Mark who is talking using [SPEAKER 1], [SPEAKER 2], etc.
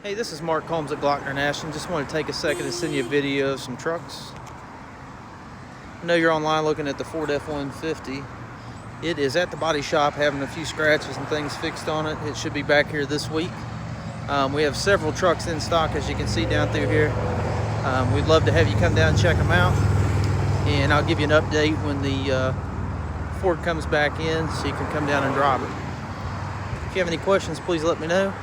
[SPEAKER 1] Hey, this is Mark Combs at Glockner National. Just want to take a second and send you a video of some trucks. I know you're online looking at the Ford F-150. It is at the body shop having a few scratches and things fixed on it. It should be back here this week. We have several trucks in stock, as you can see down through here. We'd love to have you come down and check them out. And I'll give you an update when the Ford comes back in so you can come down and drive it. If you have any questions, please let me know.